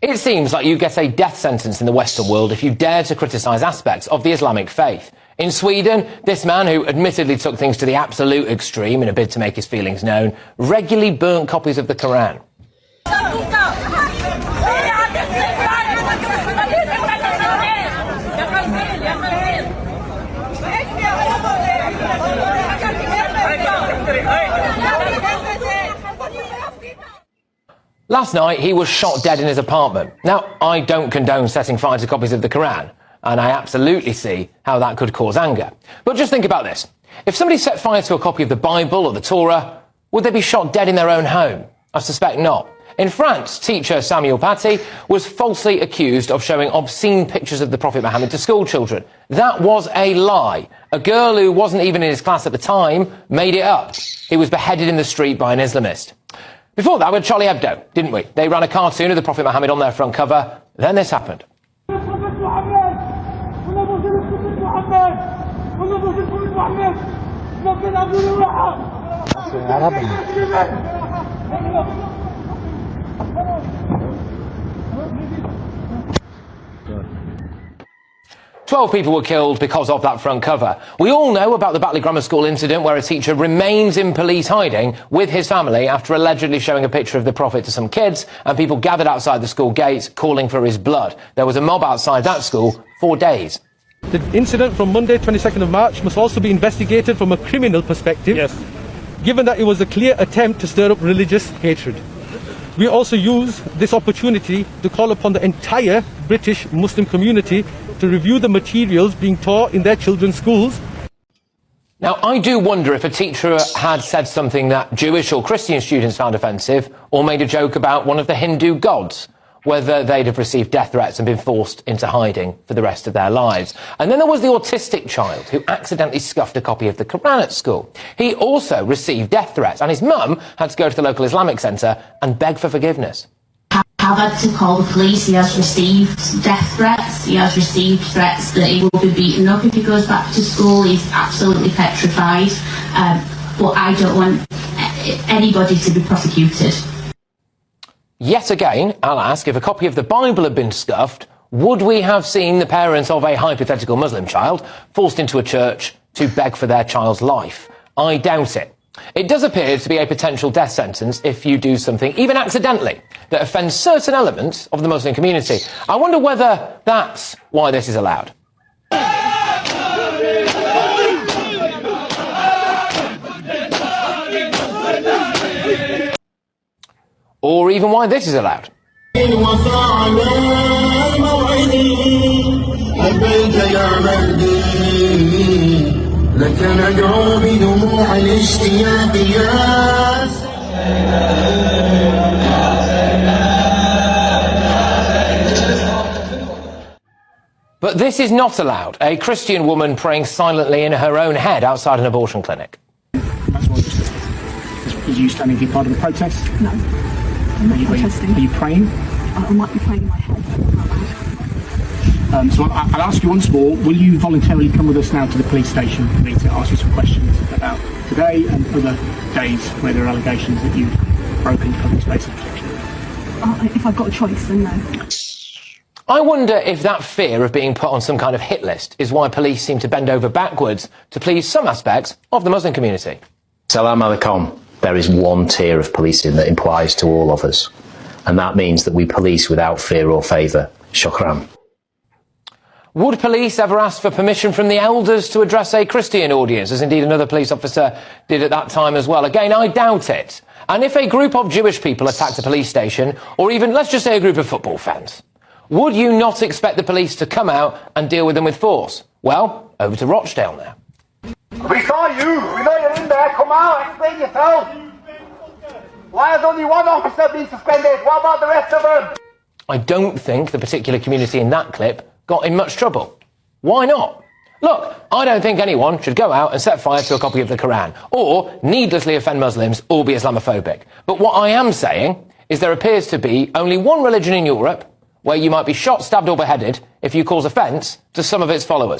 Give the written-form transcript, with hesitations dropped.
It seems like you get a death sentence in the Western world if you dare to criticise aspects of the Islamic faith. In Sweden, this man, who admittedly took things to the absolute extreme in a bid to make his feelings known, regularly burnt copies of the Quran. Last night, he was shot dead in his apartment. Now, I don't condone setting fire to copies of the Quran, and I absolutely see how that could cause anger. But just think about this. If somebody set fire to a copy of the Bible or the Torah, would they be shot dead in their own home? I suspect not. In France, teacher Samuel Paty was falsely accused of showing obscene pictures of the Prophet Muhammad to school children. That was a lie. A girl who wasn't even in his class at the time made it up. He was beheaded in the street by an Islamist. Before that, we had Charlie Hebdo, didn't we? They ran a cartoon of the Prophet Muhammad on their front cover. Then this happened. Twelve people were killed because of that front cover. We all know about the Batley Grammar School incident where a teacher remains in police hiding with his family after allegedly showing a picture of the Prophet to some kids, and people gathered outside the school gates calling for his blood. There was a mob outside that school for days. The incident from Monday, 22nd of March, must also be investigated from a criminal perspective, given that it was a clear attempt to stir up religious hatred. We also use this opportunity to call upon the entire British Muslim community to review the materials being taught in their children's schools. Now, I do wonder if a teacher had said something that Jewish or Christian students found offensive, or made a joke about one of the Hindu gods, whether they'd have received death threats and been forced into hiding for the rest of their lives. And then there was the autistic child who accidentally scuffed a copy of the Quran at school. He also received death threats, and his mum had to go to the local Islamic centre and beg for forgiveness. I've had to call the police. He has received death threats. He has received threats that he will be beaten up if he goes back to school. He's absolutely petrified. But I don't want anybody to be prosecuted. Yet again, I'll ask, if a copy of the Bible had been scuffed, would we have seen the parents of a hypothetical Muslim child forced into a church to beg for their child's life? I doubt it. It does appear to be a potential death sentence if you do something, even accidentally, that offends certain elements of the Muslim community. I wonder whether that's why this is allowed. Or even why this is allowed. But this is not allowed. A Christian woman praying silently in her own head outside an abortion clinic. Are you standing to be part of the protest? No. I'm not protesting. Are you praying? I might be praying in my head. So I'll ask you once more, will you voluntarily come with us now to the police station for me to ask you some questions about today and other days where there are allegations that you've broken public space and protection? If I've got a choice, then no. I wonder if that fear of being put on some kind of hit list is why police seem to bend over backwards to please some aspects of the Muslim community. Salam alaikum. There is one tier of policing that applies to all of us, and that means that we police without fear or favour. Shukran. Would police ever ask for permission from the elders to address a Christian audience, as indeed another police officer did at that time as well? Again, I doubt it. And if a group of Jewish people attacked a police station, or even, let's just say, a group of football fans, would you not expect the police to come out and deal with them with force? Well, over to Rochdale now. We saw you! We know you're in there! Come out! Explain yourself! Why has only one officer been suspended? What about the rest of them? I don't think the particular community in that clip got in much trouble. Why not? Look, I don't think anyone should go out and set fire to a copy of the Quran, or needlessly offend Muslims or be Islamophobic. But what I am saying is there appears to be only one religion in Europe where you might be shot, stabbed or beheaded if you cause offence to some of its followers.